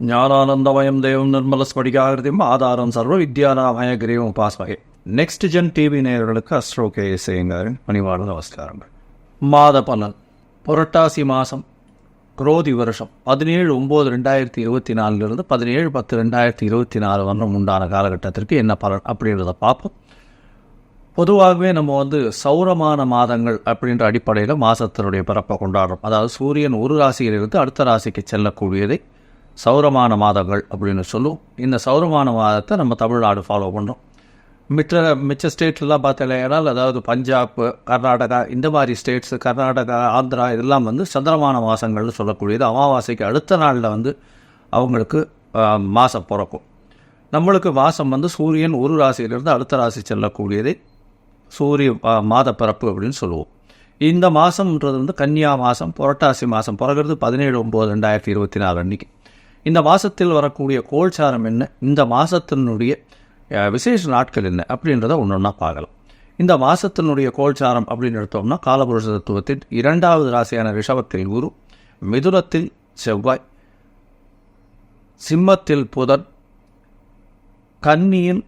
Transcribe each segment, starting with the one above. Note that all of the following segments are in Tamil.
ஞானானந்தமயம் தேவம் நிர்மலஸ்படிகாகிருதியும் ஆதாரம் சர்வ வித்யானாமய கிரீவம் உபாஸ்மகே. நெக்ஸ்ட் ஜென் டிவி நேயர்களுக்கு அஸ்ட்ரோ கேஎஸ்ஐங்காரின் பணிவான நமஸ்காரங்கள். மாத பலன். புரட்டாசி மாதம், குரோதி வருஷம் 17/9/2024 17/10/2024 வரணும் உண்டான காலகட்டத்திற்கு என்ன பலன் அப்படின்றத பார்ப்போம். பொதுவாகவே நம்ம சௌரமான மாதங்கள் அப்படின்ற அடிப்படையில் மாதத்தினுடைய பிறப்பை கொண்டாடுறோம். அதாவது சூரியன் ஒரு ராசியிலிருந்து அடுத்த ராசிக்கு செல்லக்கூடியதை சௌரமான மாதங்கள் அப்படின்னு சொல்லுவோம். இந்த சௌரமான மாதத்தை நம்ம தமிழ்நாடு ஃபாலோ பண்ணுறோம். மிச்ச ஸ்டேட்லாம் பார்த்தீங்கன்னா, அதாவது பஞ்சாப், கர்நாடகா, இந்த மாதிரி ஸ்டேட்ஸு, கர்நாடகா, ஆந்திரா இதெல்லாம் சந்திரமான மாதங்கள்னு சொல்லக்கூடியது. அமாவாசைக்கு அடுத்த நாளில் அவங்களுக்கு மாதம் பிறக்கும். நம்மளுக்கு மாதம் சூரியன் ஒரு ராசியிலிருந்து அடுத்த ராசி செல்லக்கூடியதை சூரிய மாத பிறப்பு அப்படின்னு சொல்லுவோம். இந்த மாதம்ன்றது கன்னியா மாதம், புரட்டாசி மாதம் பிறகுறது 17/9/2024 அன்றைக்கி. இந்த மாதத்தில் வரக்கூடிய கோல்சாரம் என்ன, இந்த மாதத்தினுடைய விசேஷ நாட்கள் என்ன அப்படின்றத ஒன்றா பார்க்கலாம். இந்த மாதத்தினுடைய கோல்சாரம் அப்படின்னு எடுத்தோம்னா, காலபுருஷ தத்துவத்தில் 2வது ராசியான ரிஷபத்தில் குரு, மிதுனத்தில் செவ்வாய், சிம்மத்தில் புதன், கன்னியில்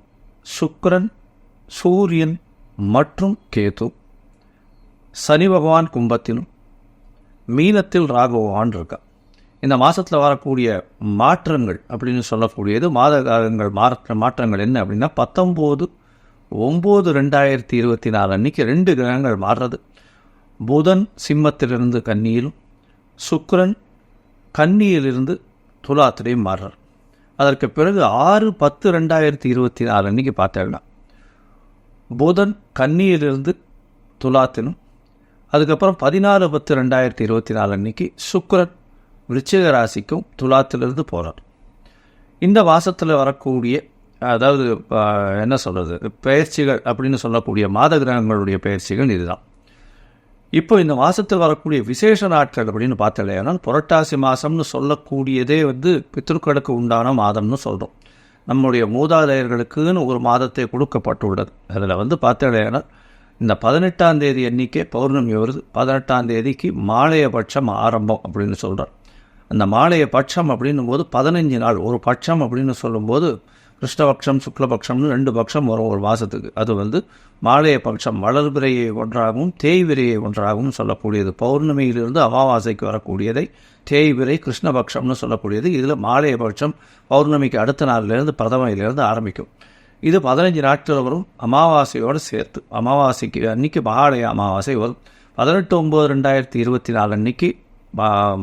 சுக்கிரன், சூரியன் மற்றும் கேது, சனி பகவான் கும்பத்திலும், மீனத்தில் ராகு பகவான் இருக்கா. இந்த மாதத்தில் வரக்கூடிய மாற்றங்கள் அப்படின்னு சொல்லக்கூடியது மாத காலங்கள் மாற்றங்கள் என்ன அப்படின்னா, 19/9/2024 அன்றைக்கி 2 கிரகங்கள் மாறுறது. புதன் சிம்மத்திலிருந்து கன்னியிலும், சுக்கிரன் கன்னியிலிருந்து துலாத்திலையும் மாறுறார். அதற்கு பிறகு 6/10/2024 அன்றைக்கி பார்த்தேன்னா, புதன் கன்னியிலிருந்து துலாத்திலும், அதுக்கப்புறம் 14/10/2024 அன்றைக்கி சுக்கிரன் விருச்சிக ராசிக்கும் துலாத்திலிருந்து போகிறார். இந்த மாதத்தில் வரக்கூடிய, அதாவது என்ன சொல்கிறது, பயிற்சிகள் அப்படின்னு சொல்லக்கூடிய மாத கிரகங்களுடைய பயிற்சிகள் இதுதான். இப்போ இந்த மாதத்தில் வரக்கூடிய விசேஷ நாட்கள் அப்படின்னு பார்த்தலையானா, புரட்டாசி மாதம்னு சொல்லக்கூடியதே பித்ருக்களுக்கு உண்டான மாதம்னு சொல்கிறோம். நம்முடைய மூதாதையர்களுக்குன்னு ஒரு மாதத்தை கொடுக்கப்பட்டுள்ளது. அதில் பார்த்தலையானா, இந்த 18ஆம் தேதி அன்றைக்கே பௌர்ணமி வருது. 18ஆம் தேதிக்கு மாலைய பட்சம் ஆரம்பம் அப்படின்னு சொல்கிறார். அந்த மாலைய பட்சம் அப்படின்னும் போது 15 நாள். ஒரு பட்சம் அப்படின்னு சொல்லும்போது கிருஷ்ணபக்ஷம், சுக்லபக்ஷம்னு 2 பட்சம் வரும் ஒரு மாதத்துக்கு. அது மாலைய பட்சம் வளர்பிறையை ஒன்றாகவும் தேய்விரையை ஒன்றாகவும் சொல்லக்கூடியது. பௌர்ணமியிலிருந்து அமாவாசைக்கு வரக்கூடியதை தேய்விரை கிருஷ்ணபக்ஷம்னு சொல்லக்கூடியது. இதில் மாலைய பட்சம் பௌர்ணமிக்கு அடுத்த நாளிலிருந்து பிரதமையிலிருந்து ஆரம்பிக்கும். இது 15 நாட்கள் வரும் அமாவாசையோடு சேர்த்து. அமாவாசைக்கு அன்றைக்கி மாலைய அமாவாசை வரும். 18/9/2024 அன்றைக்கி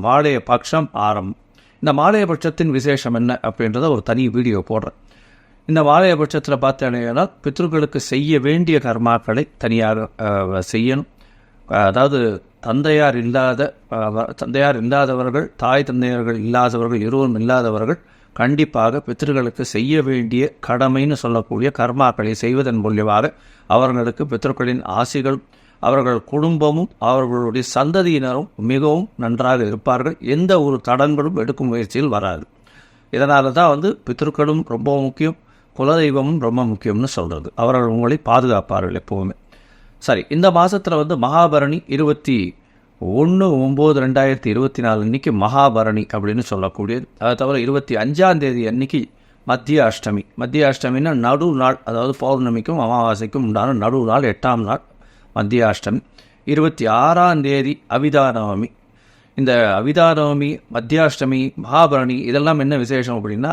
மாலைய பட்சம் ஆரம்பம். இந்த மாலைய பட்சத்தின் விசேஷம் என்ன அப்படின்றத ஒரு தனி வீடியோ போடுறேன். இந்த மாலைய பட்சத்தில் பார்த்தீங்கன்னா, பித்ருக்களுக்கு செய்ய வேண்டிய கர்மாக்களை தனியாக செய்யணும். அதாவது தந்தையார் இல்லாதவர்கள், தாய் தந்தையர்கள் இல்லாதவர்கள், இருவரும் இல்லாதவர்கள் கண்டிப்பாக பித்ருக்களுக்கு செய்ய வேண்டிய கடமைன்னு சொல்லக்கூடிய கர்மாக்களை செய்வதன் மூலியமாக அவர்களுக்கு பித்ருக்களின் ஆசிகள், அவர்கள் குடும்பமும் அவர்களுடைய சந்ததியினரும் மிகவும் நன்றாக இருப்பார்கள். எந்த ஒரு தடங்களும் எடுக்கும் முயற்சியில் வராது. இதனால தான் பித்ருக்களும் ரொம்ப முக்கியம், குலதெய்வமும் ரொம்ப முக்கியம்னு சொல்கிறது. அவர்கள் உங்களை பாதுகாப்பார்கள் எப்போவுமே. சரி, இந்த மாதத்தில் மகாபரணி 21/9/2024 அன்றைக்கி மகாபரணி அப்படின்னு சொல்லக்கூடியது. அதை தவிர 25ஆம் தேதி அன்றைக்கி மத்திய அஷ்டமி. மத்திய அஷ்டமின்னா நடு நாள், அதாவது பௌர்ணமிக்கும் அமாவாசைக்கும் உண்டான நடு நாள், 8ஆம் நாள் மத்திய அஷ்டமி. 26ஆம் தேதி அவிதானவமி. இந்த அவிதானவமி, மத்தியாஷ்டமி, மகாபரணி இதெல்லாம் என்ன விசேஷம் அப்படின்னா,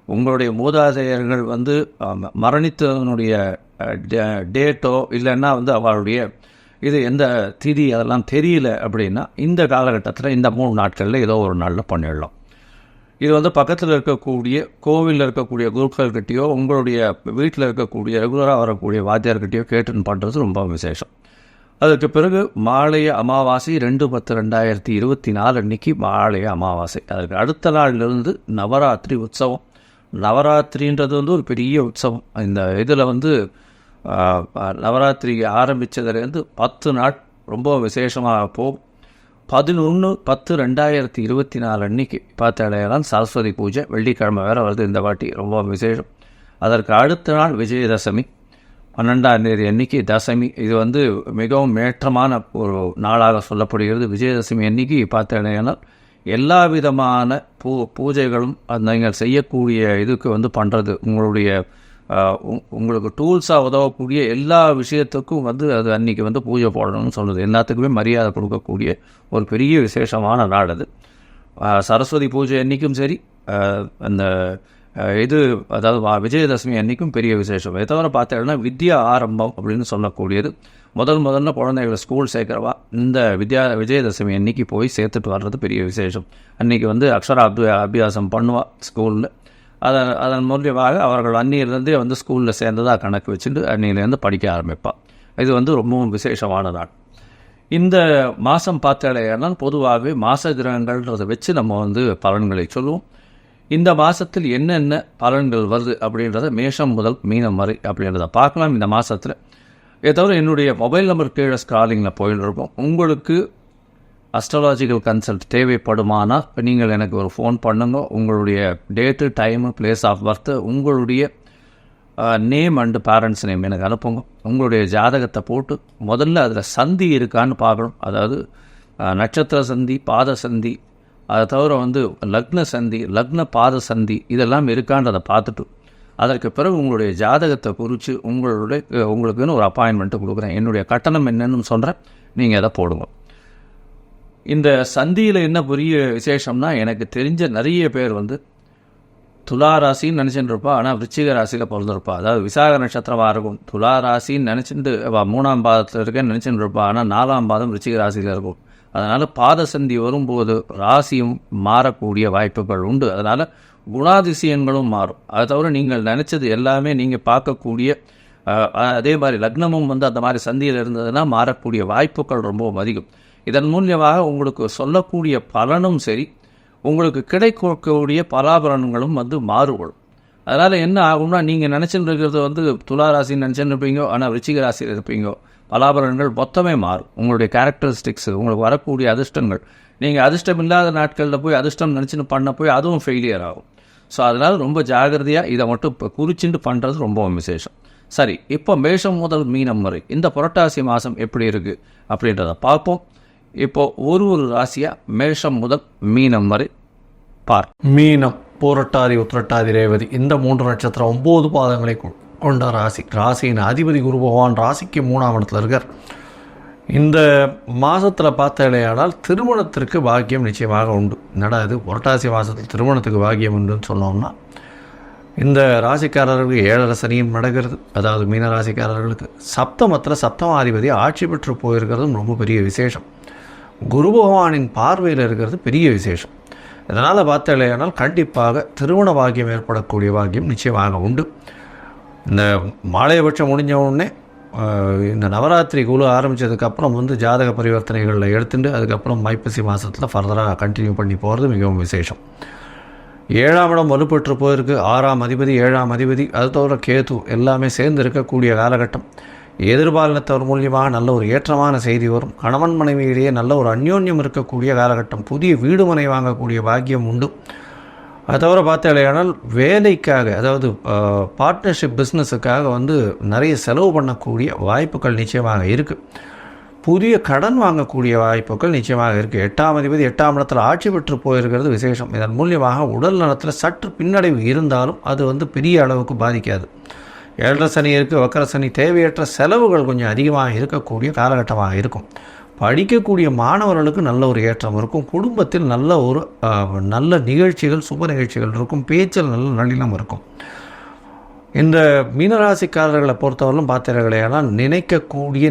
உங்களுடைய மூதாதையர்கள் மரணித்தனுடைய டேட்டோ இல்லைன்னா அவருடைய இது எந்த திதி அதெல்லாம் தெரியல அப்படின்னா, இந்த காலகட்டத்தில் இந்த 3 நாட்களில் ஏதோ ஒரு நாளில் பண்ணிடலாம். இது பக்கத்தில் இருக்கக்கூடிய கோவிலில் இருக்கக்கூடிய குருக்கள்கிட்டையோ, உங்களுடைய வீட்டில் இருக்கக்கூடிய ரெகுலராக வரக்கூடிய வாத்தியார்கிட்டையோ கேட்டுன்னு பண்ணுறது ரொம்ப விசேஷம். அதுக்கு பிறகு மாலைய அமாவாசை 2/10/2024 அன்றைக்கி மாலைய அமாவாசை. அதுக்கு அடுத்த நாளிலிருந்து நவராத்திரி உற்சவம். நவராத்திரின்றது ஒரு பெரிய உற்சவம். இந்த இதில் நவராத்திரி ஆரம்பித்ததுலேருந்து 10 நாள் ரொம்ப விசேஷமாக போகும். 11/10/2024 அன்றைக்கி பார்த்தாலேதான் சரஸ்வதி பூஜை. வெள்ளிக்கிழமை வேறு வருது இந்த வாட்டி, ரொம்ப விசேஷம். அதற்கு அடுத்த நாள் விஜயதசமி. 12ஆம் தேதி அன்றைக்கி தசமி. இது மிகவும் மேற்றமான ஒரு நாளாக சொல்லப்படுகிறது. விஜயதசமி அன்றைக்கி பார்த்தாலேனால் எல்லா விதமான பூஜைகளும் நீங்கள் செய்யக்கூடிய இதுக்கு வந்து பண்ணுறது உங்களுடைய உங்களுக்கு டூல்ஸாக உதவக்கூடிய எல்லா விஷயத்துக்கும் வந்து அது அன்றைக்கி வந்து பூஜை போடணும்னு சொல்லுது. எல்லாத்துக்குமே மரியாதை கொடுக்கக்கூடிய ஒரு பெரிய விசேஷமான நாள் அது. சரஸ்வதி பூஜை அன்றைக்கும் சரி, அந்த இது அதாவது விஜயதசமி அன்றைக்கும் பெரிய விசேஷம். இதை தவிர பார்த்தீங்கன்னா வித்யா ஆரம்பம் அப்படின்னு சொல்லக்கூடியது முதல்ல குழந்தைகளை ஸ்கூல் சேர்க்குறவா இந்த விஜயதசமி அன்றைக்கி போய் சேர்த்துட்டு வர்றது பெரிய விசேஷம். அன்றைக்கி வந்து அபியாசம் பண்ணுவாள் ஸ்கூலில். அதன் மூலியமாக அவர்கள் அன்னியிலேருந்தே வந்து ஸ்கூலில் சேர்ந்ததாக கணக்கு வச்சுட்டு அன்னியிலேருந்து படிக்க ஆரம்பிப்பாள். இது வந்து ரொம்பவும் விசேஷமான நாள். இந்த மாதம் பார்த்தாலேனால் பொதுவாகவே மாத கிரகங்கள்ன்றதை வச்சு நம்ம வந்து பலன்களை சொல்லுவோம். இந்த மாதத்தில் என்னென்ன பலன்கள் வருது அப்படின்றத மேஷம் முதல் மீனம் வரை அப்படின்றத பார்க்கலாம் இந்த மாதத்தில். இதை தவிர என்னுடைய மொபைல் நம்பர் கீழே ஸ்க்ராலிங்கில் போயிட்டுருக்கோம். உங்களுக்கு அஸ்ட்ராலாஜிக்கல் கன்சல்ட் தேவைப்படுமானால் இப்போ நீங்கள் எனக்கு ஒரு ஃபோன் பண்ணுங்க. உங்களுடைய date, time, place of birth, உங்களுடைய நேம் அண்டு பேரண்ட்ஸ் நேம் எனக்கு அனுப்புங்க. உங்களுடைய ஜாதகத்தை போட்டு முதல்ல அதில் சந்தி இருக்கான்னு பார்க்கணும். அதாவது நட்சத்திர சந்தி, பாத சந்தி, அதை தவிர வந்து லக்ன சந்தி, லக்ன பாத சந்தி இதெல்லாம் இருக்கான்றதை பார்த்துட்டு அதற்கு பிறகு உங்களுடைய ஜாதகத்தை குறித்து உங்களுக்குன்னு ஒரு அப்பாயின்மெண்ட்டு கொடுக்குறேன். என்னுடைய கட்டணம் என்னன்னு சொல்கிறேன், நீங்கள் அதை போடுங்க. இந்த சந்தியில் என்ன பெரிய விசேஷம்னா, எனக்கு தெரிஞ்ச நிறைய பேர் வந்து துலா ராசின்னு நினச்சிட்டு இருப்பா, ஆனால் விருச்சிக ராசியில் பிறந்திருப்பா. அதாவது விசாக நட்சத்திரமாக இருக்கும். துலா ராசின்னு நினச்சிட்டு 3ஆம் பாதத்தில் இருக்கேன்னு நினச்சிட்டு இருப்பா, ஆனால் 4ஆம் பாதம் விருச்சிக ராசியில் இருக்கும். அதனால் பாதசந்தி வரும்போது ராசியும் மாறக்கூடிய வாய்ப்புகள் உண்டு. அதனால் குணாதிசயங்களும் மாறும். அதை தவிர நீங்கள் நினச்சது எல்லாமே நீங்கள் பார்க்கக்கூடிய அதே மாதிரி லக்னமும் வந்து அந்த மாதிரி சந்தியில் இருந்ததுன்னா மாறக்கூடிய வாய்ப்புகள் ரொம்பவும் அதிகம். இதன் மூலியமாக உங்களுக்கு சொல்லக்கூடிய பலனும் சரி, உங்களுக்கு கிடைக்கக்கூடிய பலாபலன்களும் வந்து மாறுபடும். அதனால் என்ன ஆகும்னா, நீங்கள் நினச்சிட்டு இருக்கிறது வந்து துலா ராசின்னு நினச்சிட்டு இருப்பீங்கோ, ஆனால் விருச்சிக ராசியில் இருப்பீங்கோ, பலாபலன்கள் மொத்தமே மாறும். உங்களுடைய கேரக்டரிஸ்டிக்ஸு, உங்களுக்கு வரக்கூடிய அதிர்ஷ்டங்கள், நீங்கள் அதிர்ஷ்டம் இல்லாத நாட்களில் போய் அதிர்ஷ்டம் நினச்சின்னு பண்ண போய் அதுவும் ஃபெயிலியர் ஆகும். ஸோ அதனால் ரொம்ப ஜாகிரதையாக இதை மட்டும் இப்போ குறிச்சிட்டு பண்ணுறது ரொம்ப விசேஷம். சரி, இப்போ மேஷம் முதல் மீனம் வரை இந்த புரட்டாசி மாதம் எப்படி இருக்குது அப்படின்றத பார்ப்போம். இப்போது ஒரு ராசியாக மேஷம் முதல் மீனம் வரை மீனம், பூரட்டாதி, உத்திரட்டாதி, ரேவதி இந்த 3 நட்சத்திரம் 9 பாதங்களை கொண்ட ராசி. ராசியின் அதிபதி குரு பகவான் ராசிக்கு 3ஆம் இடத்துல இருக்கார். இந்த மாதத்தில் பார்த்தாலேயானால் திருமணத்திற்கு பாக்கியம் நிச்சயமாக உண்டு. என்னடா இது புரட்டாசி மாதத்தில் திருமணத்துக்கு பாக்கியம் உண்டுன்னு சொன்னோம்னா, இந்த ராசிக்காரர்களுக்கு 7.5 சனியும் நடக்கிறது. அதாவது மீன ராசிக்காரர்களுக்கு சப்தமத்தில் சப்தமாதிபதி ஆட்சி பெற்று போயிருக்கிறதும் ரொம்ப பெரிய விசேஷம். குரு பகவானின் பார்வையில் இருக்கிறது பெரிய விசேஷம். இதனால் பார்த்தாலேயானால் கண்டிப்பாக திருமண பாக்கியம் ஏற்படக்கூடிய பாக்கியம் நிச்சயமாக உண்டு. இந்த மாலையபட்சம் முடிஞ்ச உடனே இந்த நவராத்திரி குழு ஆரம்பித்ததுக்கப்புறம் வந்து ஜாதக பரிவர்த்தனைகளில் எடுத்துட்டு அதுக்கப்புறம் ஐப்பசி மாதத்தில் ஃபர்தராக கண்டினியூ பண்ணி போகிறது மிகவும் விசேஷம். 7ஆம் இடம் வலுப்பெற்று போயிருக்கு. 6ஆம் அதிபதி, 7ஆம் அதிபதி, அது தவிர கேது எல்லாமே சேர்ந்து இருக்கக்கூடிய காலகட்டம். எதிர்பாலினத்தவர் மூலியமாக நல்ல ஒரு ஏற்றமான செய்தி வரும். கணவன் மனைவியிடையே நல்ல ஒரு அந்யோன்யம் இருக்கக்கூடிய காலகட்டம். புதிய வீடு மனை வாங்கக்கூடிய பாக்கியம் உண்டு. அது தவிர பார்த்தாலேயானால் வேலைக்காக, அதாவது பார்ட்னர்ஷிப் பிஸ்னஸுக்காக வந்து நிறைய செலவு பண்ணக்கூடிய வாய்ப்புகள் நிச்சயமாக இருக்குது. புதிய கடன் வாங்கக்கூடிய வாய்ப்புகள் நிச்சயமாக இருக்குது. 8ஆம் அதிபதி 8ஆம் இடத்துல ஆட்சி பெற்று போயிருக்கிறது விசேஷம். இதன் மூலியமாக உடல் நலத்தில் சற்று பின்னடைவு இருந்தாலும் அது வந்து பெரிய அளவுக்கு பாதிக்காது. 7.5 சனி இருக்குது, வக்கர சனி, தேவையற்ற செலவுகள் கொஞ்சம் அதிகமாக இருக்கக்கூடிய காலகட்டமாக இருக்கும். படிக்கக்கூடிய மாணவர்களுக்கு நல்ல ஒரு ஏற்றம் இருக்கும். குடும்பத்தில் நல்ல நிகழ்ச்சிகள், சுப நிகழ்ச்சிகள் இருக்கும். பேச்சில் நல்ல நளினம் இருக்கும். இந்த மீனராசிக்காரர்களை பொறுத்தவரையிலும் பார்த்தீர்களேனால்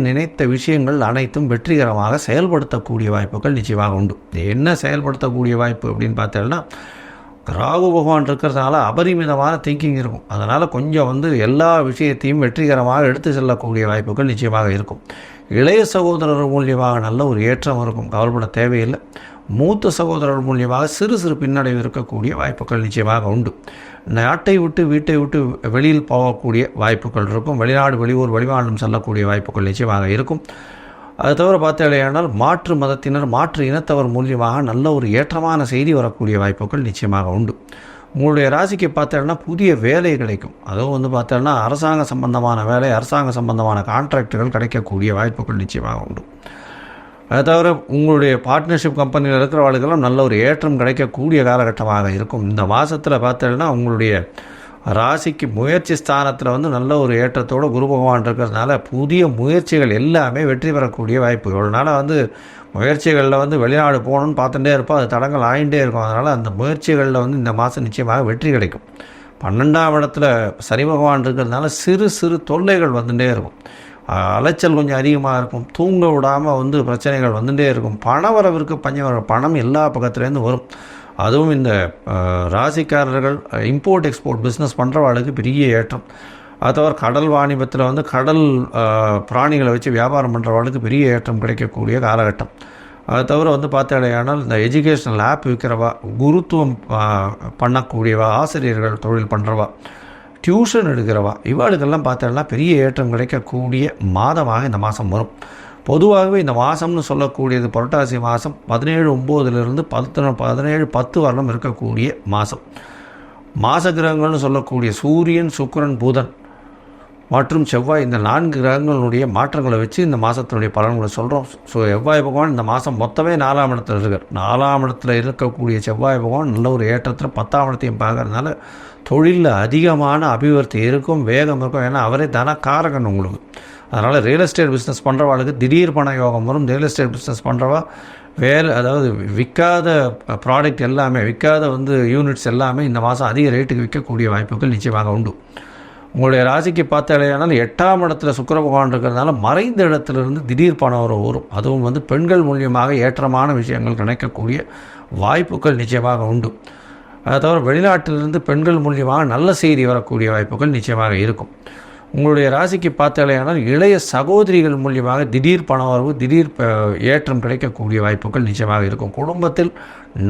நினைத்த விஷயங்கள் அனைத்தும் வெற்றிகரமாக செயல்படுத்தக்கூடிய வாய்ப்புகள் நிச்சயமாக உண்டு. என்ன செயல்படுத்தக்கூடிய வாய்ப்பு அப்படின்னு பார்த்தீங்கன்னா, ராகு பகவான் இருக்கிறதுனால அபரிமிதமான திங்கிங் இருக்கும். அதனால் கொஞ்சம் வந்து எல்லா விஷயத்தையும் வெற்றிகரமாக எடுத்து செல்லக்கூடிய வாய்ப்புகள் நிச்சயமாக இருக்கும். இளைய சகோதரர் மூலியமாக நல்ல ஒரு ஏற்றம் இருக்கும், கவலைப்பட தேவையில்லை. மூத்த சகோதரர் மூலியமாக சிறு சிறு பின்னடைவு இருக்கக்கூடிய வாய்ப்புகள் நிச்சயமாக உண்டு. நாட்டை விட்டு வீட்டை விட்டு வெளியில் போகக்கூடிய வாய்ப்புகள் இருக்கும். வெளிநாடு, வெளியூர், வெளிமாநிலம் செல்லக்கூடிய வாய்ப்புகள் நிச்சயமாக இருக்கும். அது தவிர பார்த்தாலேயானால் மாற்று மதத்தினர், மாற்று இனத்தவர் மூலியமாக நல்ல ஒரு ஏற்றமான செய்தி வரக்கூடிய வாய்ப்புகள் நிச்சயமாக உண்டு. உங்களுடைய ராசிக்கு பார்த்தோன்னா புதிய வேலை கிடைக்கும். அதுவும் வந்து பார்த்தோன்னா அரசாங்க சம்பந்தமான வேலை, அரசாங்க சம்பந்தமான கான்ட்ராக்டுகள் கிடைக்கக்கூடிய வாய்ப்புகள் நிச்சயமாக உண்டு. அதை தவிர உங்களுடைய பார்ட்னர்ஷிப் கம்பெனியில் இருக்கிறவர்களுக்கெல்லாம் நல்ல ஒரு ஏற்றம் கிடைக்கக்கூடிய காலகட்டமாக இருக்கும். இந்த மாதத்தில் பார்த்தீங்கன்னா உங்களுடைய ராசிக்கு முயற்சி ஸ்தானத்தில் வந்து நல்ல ஒரு ஏற்றத்தோடு குரு பகவான் இருக்கிறதுனால புதிய முயற்சிகள் எல்லாமே வெற்றி பெறக்கூடிய வாய்ப்பு. இவ்வளோ நாளாக வந்து முயற்சிகளில் வந்து வெளிநாடு போகணுன்னு பார்த்துட்டே இருப்போம், அது தடங்கள் ஆகிட்டே இருக்கும். அதனால் அந்த முயற்சிகளில் வந்து இந்த மாதம் நிச்சயமாக வெற்றி கிடைக்கும். 12ஆம் இடத்துல சனி பகவான் இருக்கிறதுனால சிறு சிறு தொல்லைகள் வந்துகிட்டே இருக்கும், அலைச்சல் கொஞ்சம் அதிகமாக இருக்கும், தூங்க விடாமல் வந்து பிரச்சனைகள் வந்துகிட்டே இருக்கும். பணவரவிற்கு பஞ்சம், பணம் எல்லா பக்கத்துலேருந்து வரும். அதுவும் இந்த ராசிக்காரர்கள் இம்போர்ட் எக்ஸ்போர்ட் பிஸ்னஸ் பண்ணுறவாளுக்கு பெரிய ஏற்றம். அது தவிர கடல் வாணிபத்தில் வந்து கடல் பிராணிகளை வச்சு வியாபாரம் பண்ணுறவாளுக்கு பெரிய ஏற்றம் கிடைக்கக்கூடிய காலகட்டம். அது தவிர வந்து பார்த்தாலேயானால் இந்த எஜுகேஷ்னல் ஆப் விற்கிறவா, குருத்துவம் பண்ணக்கூடியவா, ஆசிரியர்கள் தொழில் பண்ணுறவா, டியூஷன் எடுக்கிறவா, இவாளுக்கெல்லாம் பார்த்தோம்னா பெரிய ஏற்றம் கிடைக்கக்கூடிய மாதமாக இந்த மாதம் வரும். பொதுவாகவே இந்த மாதம்னு சொல்லக்கூடியது புரட்டாசி மாதம் 17/9 17/10 வரலும் இருக்கக்கூடிய மாதம். மாத கிரகங்கள்னு சொல்லக்கூடிய சூரியன், சுக்கிரன், புதன் மற்றும் செவ்வாய், இந்த 4 கிரகங்களுடைய மாற்றங்களை வச்சு இந்த மாதத்தினுடைய பலன்களை சொல்கிறோம். செவ்வாய் பகவான் இந்த மாதம் மொத்தமே 4ஆம் இடத்துல இருக்கார். 4ஆம் இடத்துல இருக்கக்கூடிய செவ்வாய் பகவான் நல்ல ஒரு ஏற்றத்தில் 10ஆம் இடத்தையும் பார்க்கறதுனால தொழிலில் அதிகமான அபிவிருத்தி இருக்கும், வேகம் இருக்கும். ஏன்னா அவரே தனக்காரகன் உங்களுக்கு. அதனால் ரியல் எஸ்டேட் பிஸ்னஸ் பண்ணுறவாளுக்கு திடீர் பண யோகம் வரும். ரியல் எஸ்டேட் பிஸ்னஸ் பண்ணுறவா அதாவது விற்காத ப்ராடக்ட் எல்லாமே, விற்காத வந்து யூனிட்ஸ் எல்லாமே இந்த மாதம் அதிக ரேட்டுக்கு விற்கக்கூடிய வாய்ப்புகள் நிச்சயமாக உண்டு. உங்களுடைய ராசிக்கு பார்த்தாலேயானால் 8ஆம் இடத்துல சுக்கிர பகவான் இருக்கிறதுனால மறைந்த இடத்துலேருந்து திடீர் பணம் வரும். அதுவும் வந்து பெண்கள் மூலியமாக ஏற்றமான விஷயங்கள் கிடைக்கக்கூடிய வாய்ப்புகள் நிச்சயமாக உண்டு. அதை தவிர வெளிநாட்டிலிருந்து பெண்கள் மூலியமாக நல்ல செய்தி வரக்கூடிய வாய்ப்புகள் நிச்சயமாக இருக்கும். உங்களுடைய ராசிக்கு பார்த்தாலேயானால் இளைய சகோதரிகள் மூலியமாக திடீர் பண வரவு, திடீர் ஏற்றம் கிடைக்கக்கூடிய வாய்ப்புகள் நிச்சயமாக இருக்கும். குடும்பத்தில்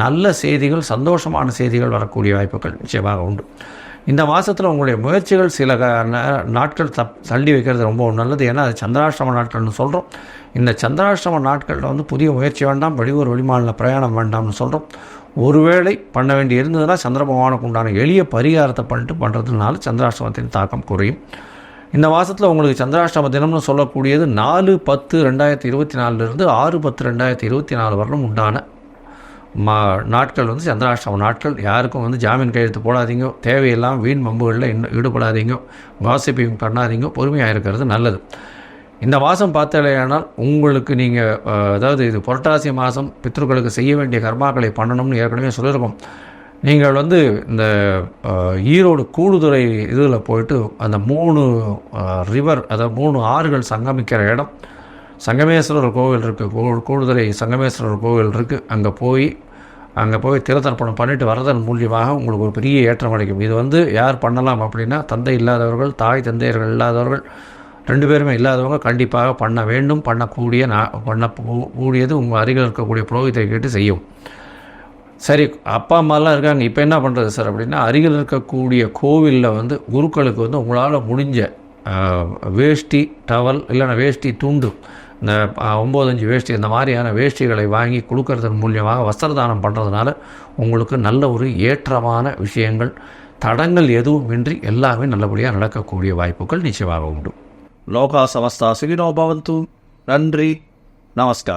நல்ல செய்திகள், சந்தோஷமான செய்திகள் வரக்கூடிய வாய்ப்புகள் நிச்சயமாக உண்டு. இந்த மாதத்தில் உங்களுடைய முயற்சிகள் சில நாட்கள் தள்ளி வைக்கிறது ரொம்ப நல்லது. ஏன்னா அது சந்திராஷ்டம நாட்கள்னு சொல்கிறோம். இந்த சந்திராஷ்டம நாட்களில் வந்து புதிய முயற்சி வேண்டாம், வெளியூர் வெளிமாநில பிரயாணம் வேண்டாம்னு சொல்கிறோம். ஒருவேளை பண்ண வேண்டி இருந்ததுன்னா சந்திர பகவானுக்கு உண்டான எளிய பரிகாரத்தை பண்ணுறதுனால சந்திராஷ்டமத்தின் தாக்கம் குறையும். இந்த மாதத்தில் உங்களுக்கு சந்திராஷ்டம தினம்னு சொல்லக்கூடியது 4/10/2024 6/10/2024 வரலும் உண்டான நாட்கள் வந்து சந்திராஷ்டம நாட்கள். யாருக்கும் வந்து ஜாமீன் கையெழுத்து போடாதீங்க, தேவையெல்லாம் வீண் வம்புகளில் ஈடுபடாதீங்க, காசிப்பிங் பண்ணாதீங்க, பொறுமையாக இருக்கிறது நல்லது. இந்த மாதம் பார்த்தாலேயானால் உங்களுக்கு நீங்கள் அதாவது இது புரட்டாசி மாதம் பித்ருக்களுக்கு செய்ய வேண்டிய கர்மாக்களை பண்ணணும்னு ஏற்கனவே சொல்லியிருக்கோம். நீங்கள் வந்து இந்த ஈரோடு கூடுதுறை இதில் போயிட்டு அந்த 3 ரிவர், அதாவது 3 ஆறுகள் சங்கமிக்கிற இடம், சங்கமேஸ்வரர் கோவில் இருக்குது, கூடுதுறை சங்கமேஸ்வரர் கோவில் இருக்குது. அங்கே போய் திருத்தர்ப்பணம் பண்ணிட்டு வரதன் மூலியமாக உங்களுக்கு ஒரு பெரிய ஏற்றம் கிடைக்கும். இது வந்து யார் பண்ணலாம் அப்படின்னா, தந்தை இல்லாதவர்கள், தாய் தந்தையர்கள் இல்லாதவர்கள், 2 பேருமே இல்லாதவங்க கண்டிப்பாக பண்ண வேண்டும். பண்ணக்கூடியது உங்கள் அருகில் இருக்கக்கூடிய புரோகிதரை கேட்டு செய்யும். சரி, அப்பா அம்மாலாம் இருக்காங்க, இப்போ என்ன பண்ணுறது சார் அப்படின்னா, அருகில் இருக்கக்கூடிய கோவிலில் வந்து குருக்களுக்கு வந்து உங்களால் முடிஞ்ச வேஷ்டி, டவல், இல்லைன்னா வேஷ்டி துண்டு, இந்த 9/5 வேஷ்டி, இந்த மாதிரியான வேஷ்டிகளை வாங்கி கொடுக்கறதன் மூலியமாக வஸ்திரதானம் பண்ணுறதுனால உங்களுக்கு நல்ல ஒரு ஏற்றமான விஷயங்கள், தடங்கள் எதுவும் இன்றி எல்லாமே நல்லபடியாக நடக்கக்கூடிய வாய்ப்புகள் நிச்சயமாக உண்டு. லோகா சமஸ்தா சுகினோ பவந்து. நன்றி, நமஸ்கார்.